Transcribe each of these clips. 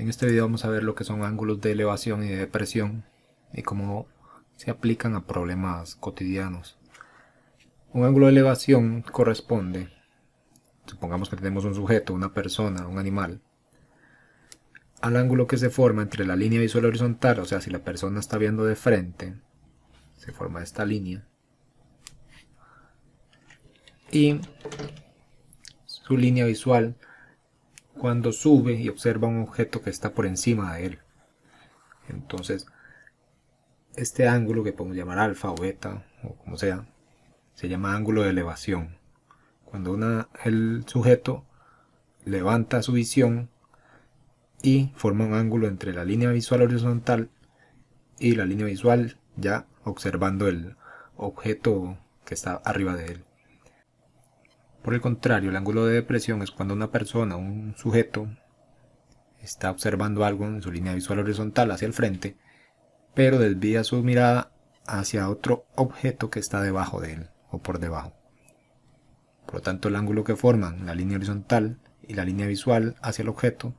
En este video vamos a ver lo que son ángulos de elevación y de depresión y cómo se aplican a problemas cotidianos. Un ángulo de elevación corresponde, supongamos que tenemos un sujeto, una persona, un animal, al ángulo que se forma entre la línea visual horizontal, o sea, si la persona está viendo de frente, se forma esta línea, y su línea visual cuando sube y observa un objeto que está por encima de él. Entonces, este ángulo, que podemos llamar alfa o beta o como sea, se llama ángulo de elevación. Cuando el sujeto levanta su visión y forma un ángulo entre la línea visual horizontal y la línea visual ya observando el objeto que está arriba de él. Por el contrario, el ángulo de depresión es cuando una persona, un sujeto, está observando algo en su línea visual horizontal hacia el frente, pero desvía su mirada hacia otro objeto que está debajo de él o por debajo. Por lo tanto, el ángulo que forman la línea horizontal y la línea visual hacia el objeto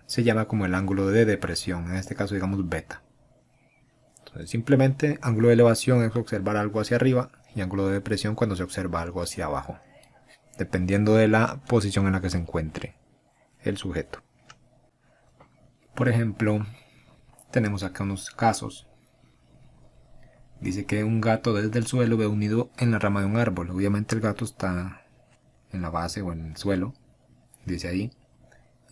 se llama como el ángulo de depresión, en este caso digamos beta. Entonces, simplemente ángulo de elevación es observar algo hacia arriba y ángulo de depresión cuando se observa algo hacia abajo, dependiendo de la posición en la que se encuentre el sujeto. Por ejemplo, tenemos acá unos casos. Dice que un gato desde el suelo ve un nido en la rama de un árbol. Obviamente el gato está en la base o en el suelo, dice ahí.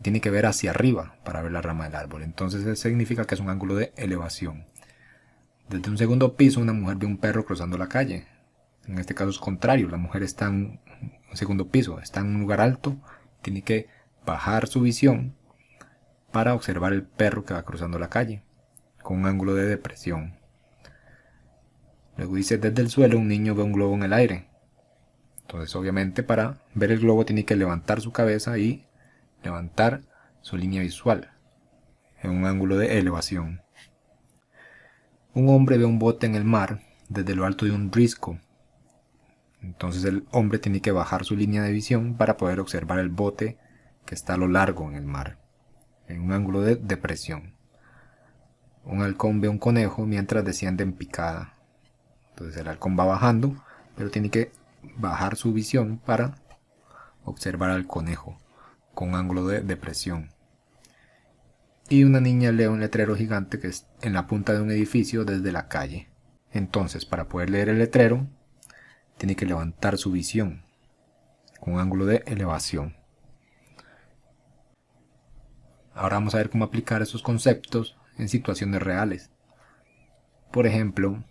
Tiene que ver hacia arriba para ver la rama del árbol. Entonces eso significa que es un ángulo de elevación. Desde un segundo piso una mujer ve un perro cruzando la calle. En este caso es contrario, la mujer está en un segundo piso, está en un lugar alto, tiene que bajar su visión para observar el perro que va cruzando la calle, con un ángulo de depresión. Luego dice, desde el suelo un niño ve un globo en el aire. Entonces obviamente para ver el globo tiene que levantar su cabeza y levantar su línea visual en un ángulo de elevación. Un hombre ve un bote en el mar desde lo alto de un risco. Entonces el hombre tiene que bajar su línea de visión para poder observar el bote que está a lo largo en el mar, en un ángulo de depresión. Un halcón ve un conejo mientras desciende en picada. Entonces el halcón va bajando, pero tiene que bajar su visión para observar al conejo con un ángulo de depresión. Y una niña lee un letrero gigante que es en la punta de un edificio desde la calle. Entonces, para poder leer el letrero, tiene que levantar su visión con un ángulo de elevación. Ahora vamos a ver cómo aplicar esos conceptos en situaciones reales. Por ejemplo,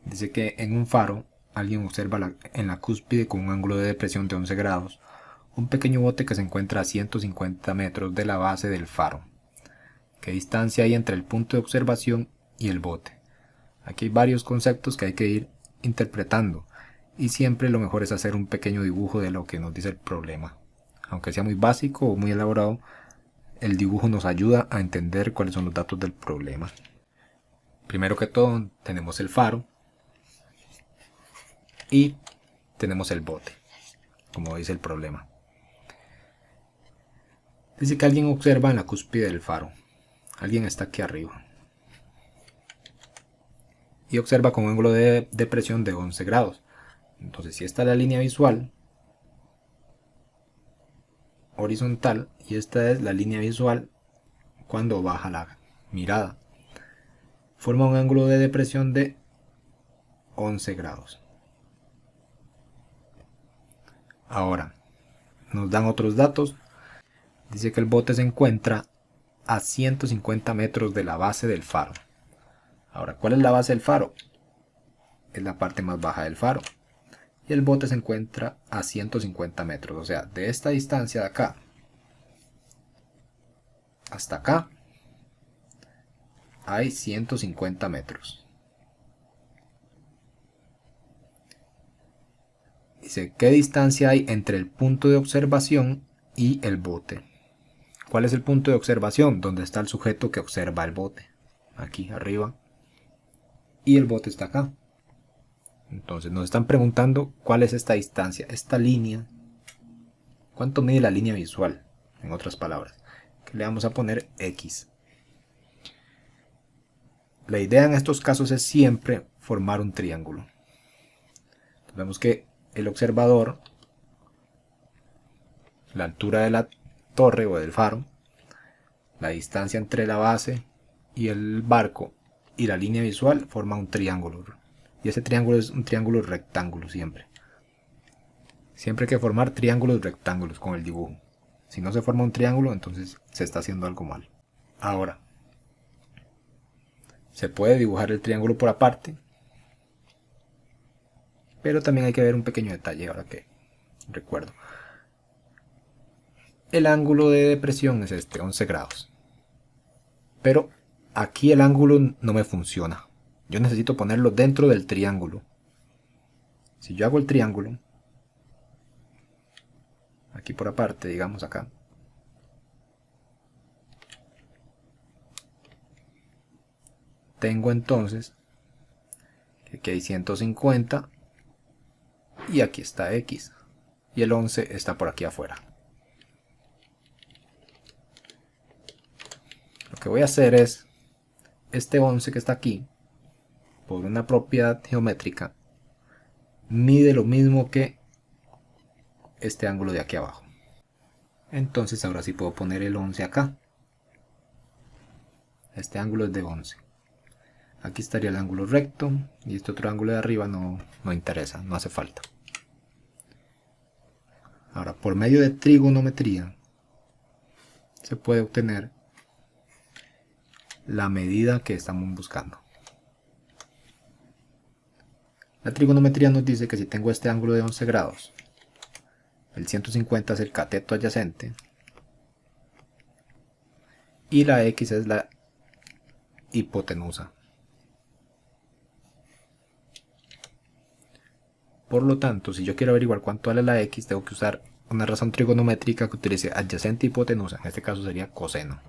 dice que en un faro alguien observa en la cúspide con un ángulo de depresión de 11 grados un pequeño bote que se encuentra a 150 metros de la base del faro. ¿Qué distancia hay entre el punto de observación y el bote? Aquí hay varios conceptos que hay que ir interpretando y siempre lo mejor es hacer un pequeño dibujo de lo que nos dice el problema. Aunque sea muy básico o muy elaborado, el dibujo nos ayuda a entender cuáles son los datos del problema. Primero que todo tenemos el faro y tenemos el bote, como dice el problema. Dice que alguien observa en la cúspide del faro. Alguien está aquí arriba y observa con un ángulo de depresión de 11 grados. Entonces, si esta es la línea visual horizontal y esta es la línea visual cuando baja la mirada, forma un ángulo de depresión de 11 grados. Ahora, nos dan otros datos. Dice que el bote se encuentra a 150 metros de la base del faro. Ahora, ¿cuál es la base del faro? Es la parte más baja del faro. Y el bote se encuentra a 150 metros. O sea, de esta distancia de acá hasta acá hay 150 metros. Dice, ¿qué distancia hay entre el punto de observación y el bote? ¿Cuál es el punto de observación? Donde está el sujeto que observa el bote. Aquí arriba. Y el bote está acá. Entonces nos están preguntando cuál es esta distancia, esta línea. ¿Cuánto mide la línea visual? En otras palabras. que le vamos a poner X. La idea en estos casos es siempre formar un triángulo. Vemos que el observador, la altura de la torre o del faro, la distancia entre la base y el barco y la línea visual forma un triángulo. Y ese triángulo es un triángulo rectángulo siempre. Siempre hay que formar triángulos rectángulos con el dibujo. Si no se forma un triángulo, entonces se está haciendo algo mal. Ahora, se puede dibujar el triángulo por aparte, pero también hay que ver un pequeño detalle ahora que recuerdo. El ángulo de depresión es este, 11 grados. Pero aquí el ángulo no me funciona. Yo necesito ponerlo dentro del triángulo. Si yo hago el triángulo, aquí por aparte, digamos acá, tengo entonces que aquí hay 150 y aquí está X. Y el 11 está por aquí afuera. Lo que voy a hacer es, este 11 que está aquí, por una propiedad geométrica, mide lo mismo que este ángulo de aquí abajo. Entonces ahora sí puedo poner el 11 acá. Este ángulo es de 11. Aquí estaría el ángulo recto y este otro ángulo de arriba no interesa, no hace falta. Ahora, por medio de trigonometría se puede obtener la medida que estamos buscando. La trigonometría nos dice que si tengo este ángulo de 11 grados, el 150 es el cateto adyacente y la X es la hipotenusa. Por lo tanto, si yo quiero averiguar cuánto vale la X, tengo que usar una razón trigonométrica que utilice adyacente y hipotenusa. En este caso sería coseno.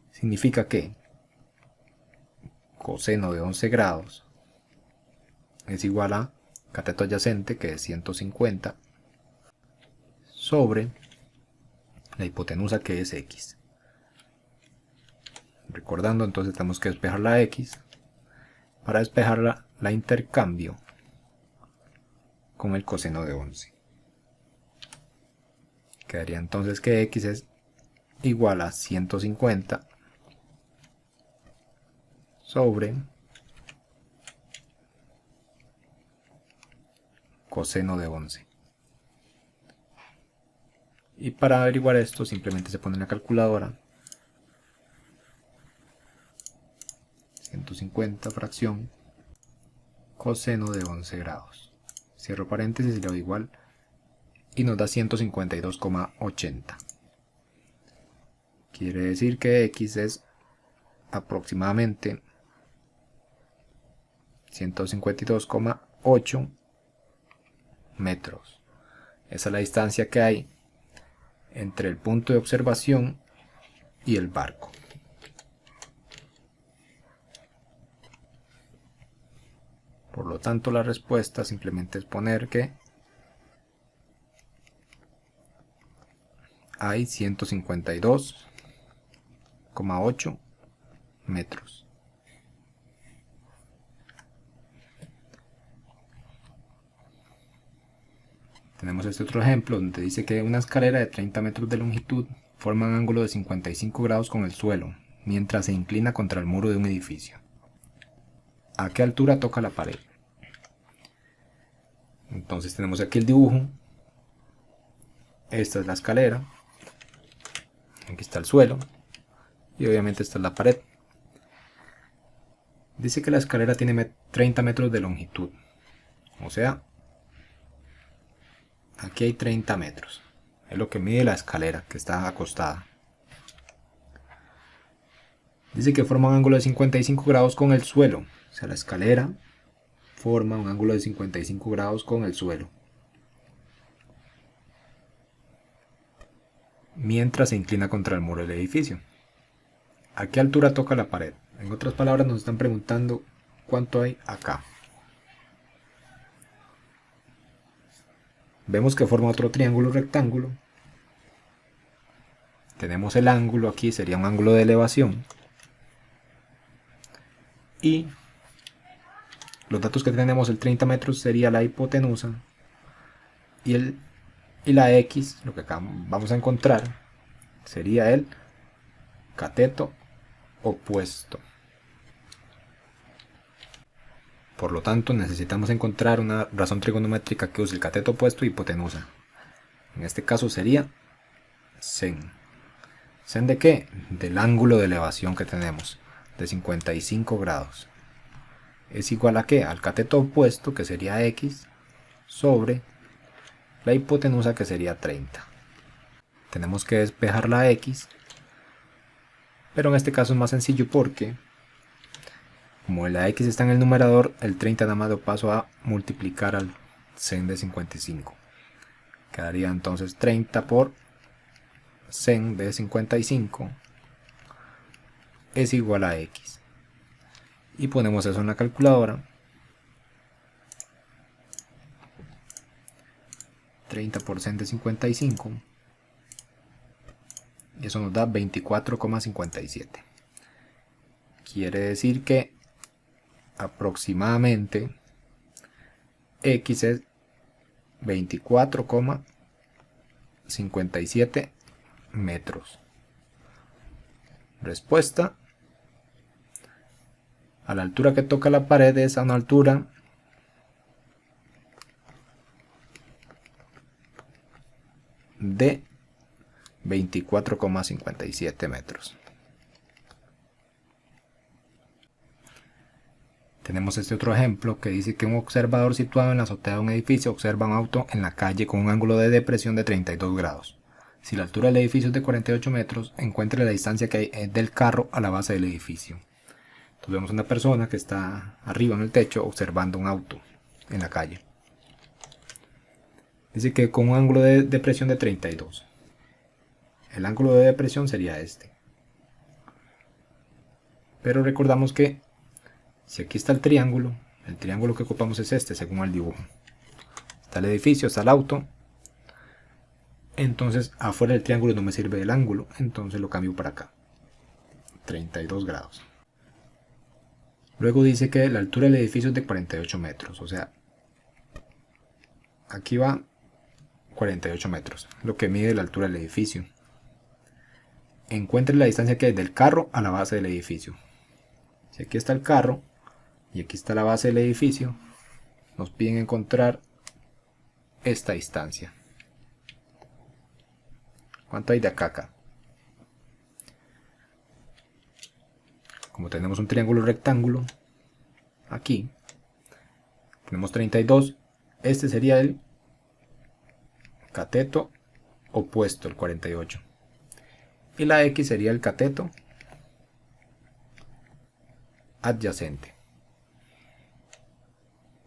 Significa que coseno de 11 grados es igual a cateto adyacente, que es 150, sobre la hipotenusa, que es X. Recordando, entonces tenemos que despejar la X. Para despejarla la intercambio con el coseno de 11. Quedaría entonces que X es igual a 150 sobre coseno de 11. Y para averiguar esto simplemente se pone en la calculadora 150 fracción coseno de 11 grados. Cierro paréntesis y le doy igual y nos da 152,80. Quiere decir que X es aproximadamente 152,8 metros. Esa es la distancia que hay entre el punto de observación y el barco. Por lo tanto, la respuesta simplemente es poner que hay 152,8 metros. Tenemos este otro ejemplo donde dice que una escalera de 30 metros de longitud forma un ángulo de 55 grados con el suelo, mientras se inclina contra el muro de un edificio. ¿A qué altura toca la pared? Entonces tenemos aquí el dibujo. Esta es la escalera. Aquí está el suelo. Y obviamente esta es la pared. Dice que la escalera tiene 30 metros de longitud. O sea, aquí hay 30 metros. Es lo que mide la escalera que está acostada. Dice que forma un ángulo de 55 grados con el suelo. O sea, la escalera forma un ángulo de 55 grados con el suelo, mientras se inclina contra el muro del edificio. ¿A qué altura toca la pared? En otras palabras, nos están preguntando cuánto hay acá. Vemos que forma otro triángulo rectángulo tenemos el ángulo aquí, sería un ángulo de elevación. Y los datos que tenemos, el 30 metros sería la hipotenusa. Y la X, lo que acá vamos a encontrar, sería el cateto opuesto. Por lo tanto, necesitamos encontrar una razón trigonométrica que use el cateto opuesto y hipotenusa. En este caso sería sen. ¿Sen de qué? Del ángulo de elevación que tenemos, de 55 grados. ¿Es igual a qué? Al cateto opuesto, que sería X, sobre la hipotenusa, que sería 30. Tenemos que despejar la X, pero en este caso es más sencillo porque, como la X está en el numerador, el 30 nada más lo paso a multiplicar al sen de 55. Quedaría entonces 30 por sen de 55 es igual a X. Y ponemos eso en la calculadora. 30 por sen de 55. Y eso nos da 24,57. Quiere decir que aproximadamente X es 24,57 metros. Respuesta: a la altura que toca la pared es a una altura de 24,57 metros. Tenemos este otro ejemplo que dice que un observador situado en la azotea de un edificio observa un auto en la calle con un ángulo de depresión de 32 grados. Si la altura del edificio es de 48 metros, encuentre la distancia que hay del carro a la base del edificio. Entonces vemos una persona que está arriba en el techo observando un auto en la calle. Dice que con un ángulo de depresión de 32. El ángulo de depresión sería este. Pero recordamos que si aquí está el triángulo que ocupamos es este según el dibujo. Está el edificio, está el auto. Entonces afuera del triángulo no me sirve el ángulo, entonces lo cambio para acá. 32 grados. Luego dice que la altura del edificio es de 48 metros, o sea, aquí va 48 metros, lo que mide la altura del edificio. Encuentre la distancia que hay del carro a la base del edificio. Si aquí está el carro y aquí está la base del edificio, nos piden encontrar esta distancia. ¿Cuánto hay de acá a acá? Como tenemos un triángulo rectángulo, aquí tenemos 32, este sería el cateto opuesto, el 48. Y la X sería el cateto adyacente.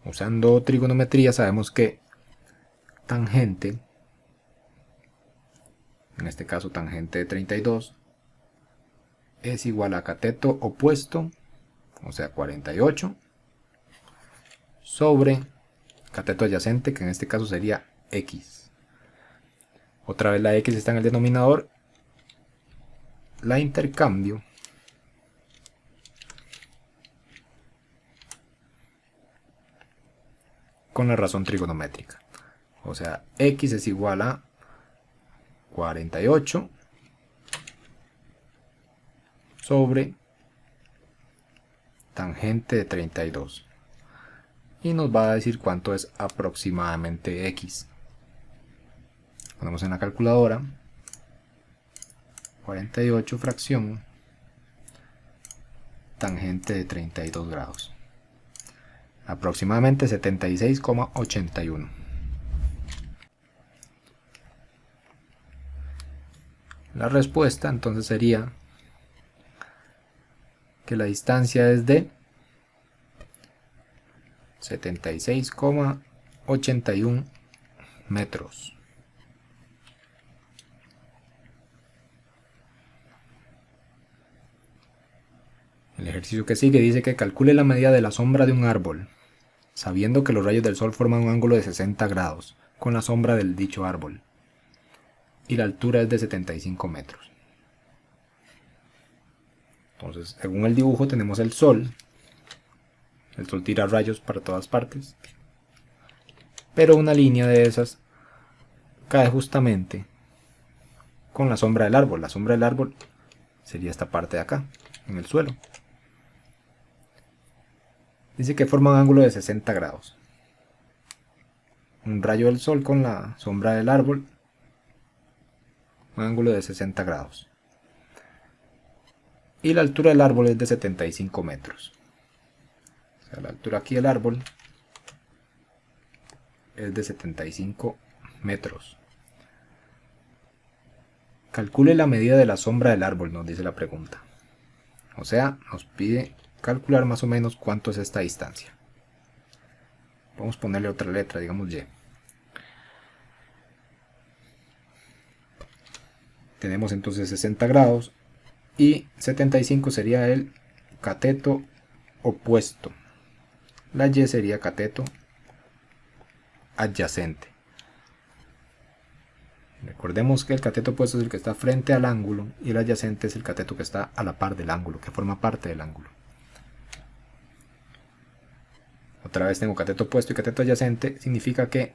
Usando trigonometría sabemos que tangente, en este caso tangente de 32, es igual a cateto opuesto, o sea 48, sobre cateto adyacente, que en este caso sería X. Otra vez la X está en el denominador, la intercambio con la razón trigonométrica. O sea, X es igual a 48 sobre tangente de 32. Y nos va a decir cuánto es aproximadamente X. Ponemos en la calculadora 48 fracción tangente de 32 grados. Aproximadamente 76,81. La respuesta entonces sería que la distancia es de 76,81 metros. El ejercicio que sigue dice que calcule la medida de la sombra de un árbol, sabiendo que los rayos del sol forman un ángulo de 60 grados con la sombra del dicho árbol, y la altura es de 75 metros. Entonces, según el dibujo tenemos el sol. El sol tira rayos para todas partes. Pero una línea de esas cae justamente con la sombra del árbol. La sombra del árbol sería esta parte de acá, en el suelo. Dice que forma un ángulo de 60 grados. Un rayo del sol con la sombra del árbol, un ángulo de 60 grados. Y la altura del árbol es de 75 metros. O sea, la altura aquí del árbol es de 75 metros. Calcule la medida de la sombra del árbol, nos dice la pregunta. O sea, nos pide calcular más o menos cuánto es esta distancia. Vamos a ponerle otra letra, digamos Y. Tenemos entonces 60 grados y 75 sería el cateto opuesto. La Y sería cateto adyacente. Recordemos que el cateto opuesto es el que está frente al ángulo y el adyacente es el cateto que está a la par del ángulo, que forma parte del ángulo. Otra vez tengo cateto opuesto y cateto adyacente, significa que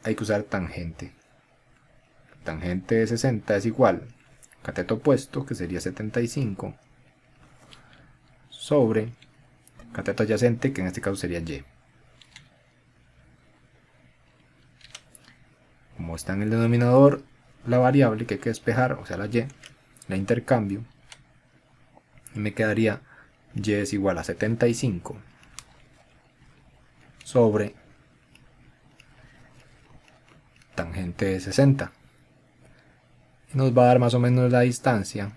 hay que usar tangente. Tangente de 60 es igual cateto opuesto, que sería 75, sobre cateto adyacente, que en este caso sería Y. Como está en el denominador la variable que hay que despejar, o sea la Y, la intercambio, y me quedaría Y es igual a 75 sobre tangente de 60. Y nos va a dar más o menos la distancia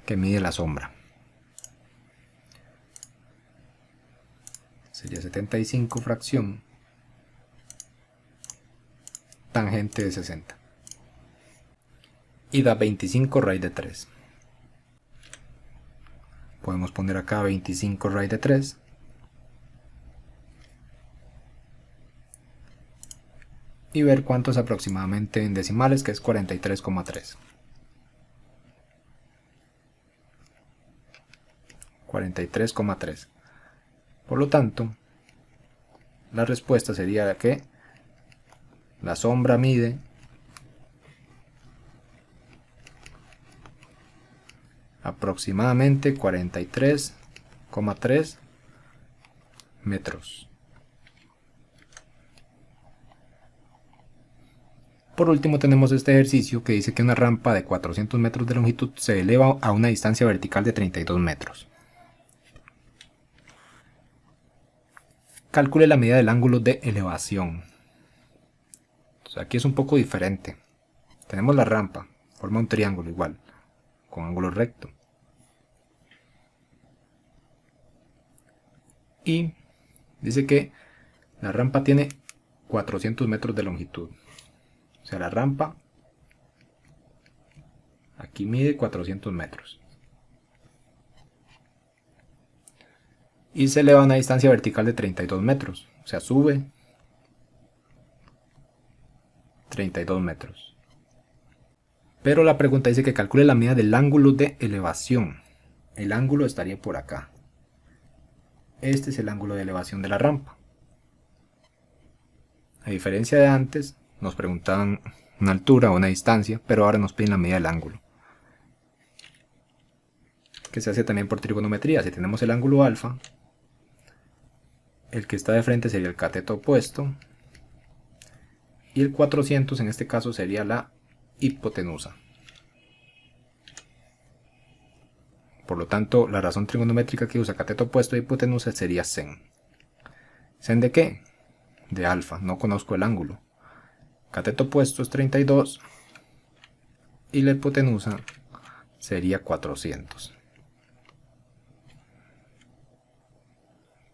que mide la sombra. Sería 75 fracción tangente de 60. Y da 25 raíz de 3. Podemos poner acá 25 raíz de 3. Y ver cuánto es aproximadamente en decimales, que es 43,3. 43,3. Por lo tanto, la respuesta sería que la sombra mide aproximadamente 43,3 metros. Por último tenemos este ejercicio que dice que una rampa de 400 metros de longitud se eleva a una distancia vertical de 32 metros. Calcule la medida del ángulo de elevación. Entonces aquí es un poco diferente. Tenemos la rampa, forma un triángulo igual, con ángulo recto. Y dice que la rampa tiene 400 metros de longitud. O sea, la rampa aquí mide 400 metros. Y se eleva a una distancia vertical de 32 metros. O sea, sube 32 metros. Pero la pregunta dice que calcule la medida del ángulo de elevación. El ángulo estaría por acá. Este es el ángulo de elevación de la rampa. A diferencia de antes, nos preguntaban una altura o una distancia, pero ahora nos piden la medida del ángulo, que se hace también por trigonometría. Si tenemos el ángulo alfa, el que está de frente sería el cateto opuesto, y el 400 en este caso sería la hipotenusa. Por lo tanto, la razón trigonométrica que usa cateto opuesto e hipotenusa sería sen. ¿Sen de qué? De alfa, no conozco el ángulo. Cateto opuesto es 32 y la hipotenusa sería 400.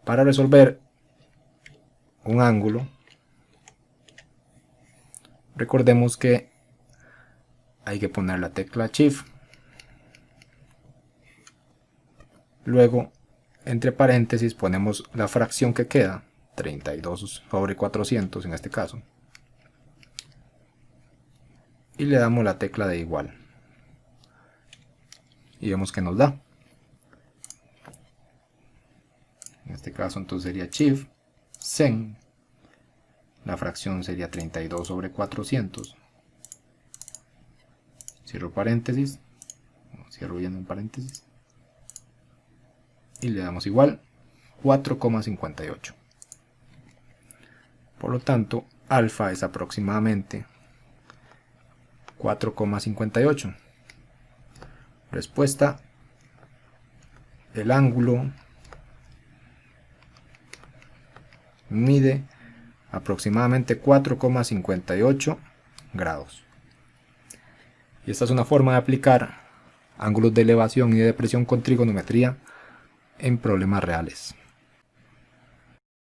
Para resolver un ángulo, recordemos que hay que poner la tecla Shift, luego entre paréntesis ponemos la fracción que queda, 32 sobre 400 en este caso, y le damos la tecla de igual. y vemos que nos da. En este caso entonces sería Shift, Sen, la fracción sería 32 sobre 400, cierro paréntesis, cierro bien en paréntesis, y le damos igual 4,58. Por lo tanto, alfa es aproximadamente 4,58. Respuesta: el ángulo mide aproximadamente 4,58 grados. Y esta es una forma de aplicar ángulos de elevación y de depresión con trigonometría en problemas reales.